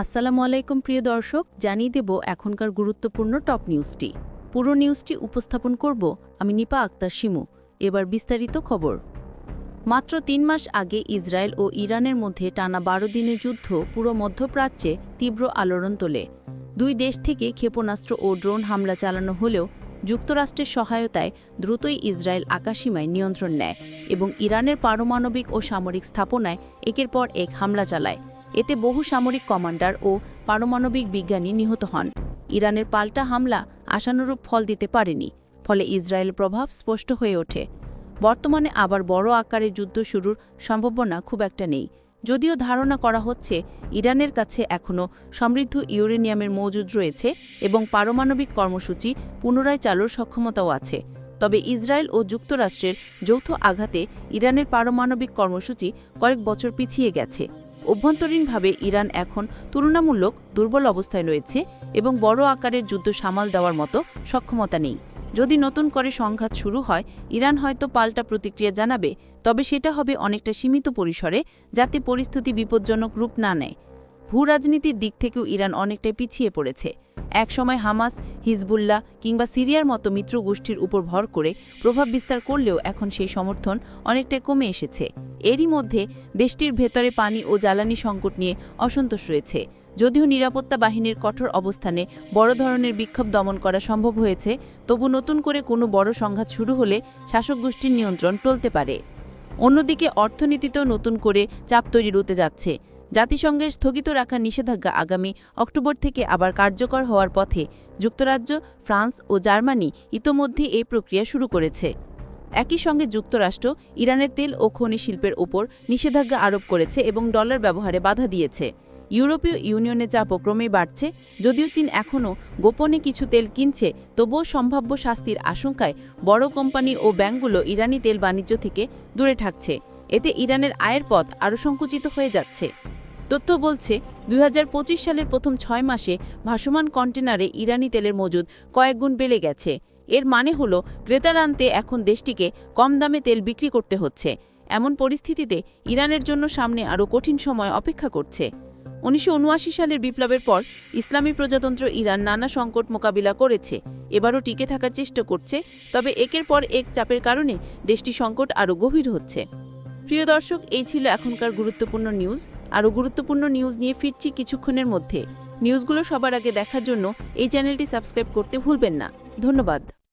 আসসালামু আলাইকুম প্রিয় দর্শক, জানিয়ে দেব এখনকার গুরুত্বপূর্ণ টপ নিউজটি। পুরো নিউজটি উপস্থাপন করব আমি নিপা আক্তার শিমু। এবার বিস্তারিত খবর। মাত্র ৩ মাস আগে ইসরায়েল ও ইরানের মধ্যে টানা ১২ দিনের যুদ্ধ পুরো মধ্যপ্রাচ্যে তীব্র আলোড়ন তোলে। দুই দেশ থেকে ক্ষেপণাস্ত্র ও ড্রোন হামলা চালানো হলেও যুক্তরাষ্ট্রের সহায়তায় দ্রুতই ইসরায়েল আকাশসীমায় নিয়ন্ত্রণ নেয় এবং ইরানের পারমাণবিক ও সামরিক স্থাপনায় একের পর এক হামলা চালায়। এতে বহু সামরিক কমান্ডার ও পারমাণবিক বিজ্ঞানী নিহত হন। ইরানের পাল্টা হামলা আশানুরূপ ফল দিতে পারেনি, ফলে ইসরায়েলের প্রভাব স্পষ্ট হয়ে ওঠে। বর্তমানে আবার বড় আকারে যুদ্ধ শুরুর সম্ভাবনা খুব একটা নেই, যদিও ধারণা করা হচ্ছে ইরানের কাছে এখনও সমৃদ্ধ ইউরেনিয়ামের মজুদ রয়েছে এবং পারমাণবিক কর্মসূচি পুনরায় চালুর সক্ষমতাও আছে। তবে ইসরায়েল ও যুক্তরাষ্ট্রের যৌথ আঘাতে ইরানের পারমাণবিক কর্মসূচি কয়েক বছর পিছিয়ে গেছে। অভ্যন্তরীণভাবে ইরান এখন তুলনামূলক দুর্বল অবস্থায় রয়েছে এবং বড় আকারের যুদ্ধ সামাল দেওয়ার মতো সক্ষমতা নেই। যদি নতুন করে সংঘাত শুরু হয়, ইরান হয়তো পাল্টা প্রতিক্রিয়া জানাবে, তবে সেটা হবে অনেকটা সীমিত পরিসরে, যাতে পরিস্থিতি বিপজ্জনক রূপ না নেয়। ভূরাজনীতির দিক থেকেও ইরান অনেকটাই পিছিয়ে পড়েছে। একসময় হামাস, হিজবুল্লাহ কিংবা সিরিয়ার মতো মিত্র গোষ্ঠীর উপর ভর করে প্রভাব বিস্তার করলেও এখন সেই সমর্থন অনেকটাই কমে এসেছে। এরই মধ্যে দেশটির ভেতরে পানি ও জ্বালানি সংকট নিয়ে অসন্তোষ রয়েছে। যদিও নিরাপত্তা বাহিনীর কঠোর অবস্থানে বড় ধরনের বিক্ষোভ দমন করা সম্ভব হয়েছে, তবু নতুন করে কোনো বড় সংঘাত শুরু হলে শাসক গোষ্ঠীর নিয়ন্ত্রণ টলতে পারে। অন্যদিকে অর্থনীতিতেও নতুন করে চাপ তৈরি হতে যাচ্ছে। জাতিসংঘের স্থগিত রাখা নিষেধাজ্ঞা আগামী অক্টোবর থেকে আবার কার্যকর হওয়ার পথে। যুক্তরাজ্য, ফ্রান্স ও জার্মানি ইতোমধ্যে এই প্রক্রিয়া শুরু করেছে। একই সঙ্গে যুক্তরাষ্ট্র ইরানের তেল ও খনি শিল্পের ওপর নিষেধাজ্ঞা আরোপ করেছে এবং ডলার ব্যবহারে বাধা দিয়েছে। ইউরোপীয় ইউনিয়নের চাপও ক্রমেই বাড়ছে। যদিও চীন এখনও গোপনে কিছু তেল কিনছে, তবুও সম্ভাব্য শাস্তির আশঙ্কায় বড় কোম্পানি ও ব্যাংকগুলো ইরানি তেল বাণিজ্য থেকে দূরে থাকছে। এতে ইরানের আয়ের পথ আরও সংকুচিত হয়ে যাচ্ছে। তথ্য বলছে ২০২৫ সালের প্রথম ৬ মাসে ভাসমান কন্টেনারে ইরানি তেলের মজুদ কয়েক গুণ বেড়ে গেছে। এর মানে হলো ক্রেতার আনতে এখন দেশটিকে কম দামে তেল বিক্রি করতে হচ্ছে। এমন পরিস্থিতিতে ইরানের জন্য সামনে আরও কঠিন সময় অপেক্ষা করছে। ১৯৭৯ সালের বিপ্লবের পর ইসলামী প্রজাতন্ত্র ইরান নানা সংকট মোকাবিলা করেছে। এবারও টিকে থাকার চেষ্টা করছে, তবে একের পর এক চাপের কারণে দেশটি সংকট আরও গভীর হচ্ছে। প্রিয় দর্শক, এই ছিল এখনকার গুরুত্বপূর্ণ নিউজ। আরও গুরুত্বপূর্ণ নিউজ নিয়ে ফিরছি কিছুক্ষণের মধ্যে। নিউজগুলো সবার আগে দেখার জন্য এই চ্যানেলটি সাবস্ক্রাইব করতে ভুলবেন না। ধন্যবাদ।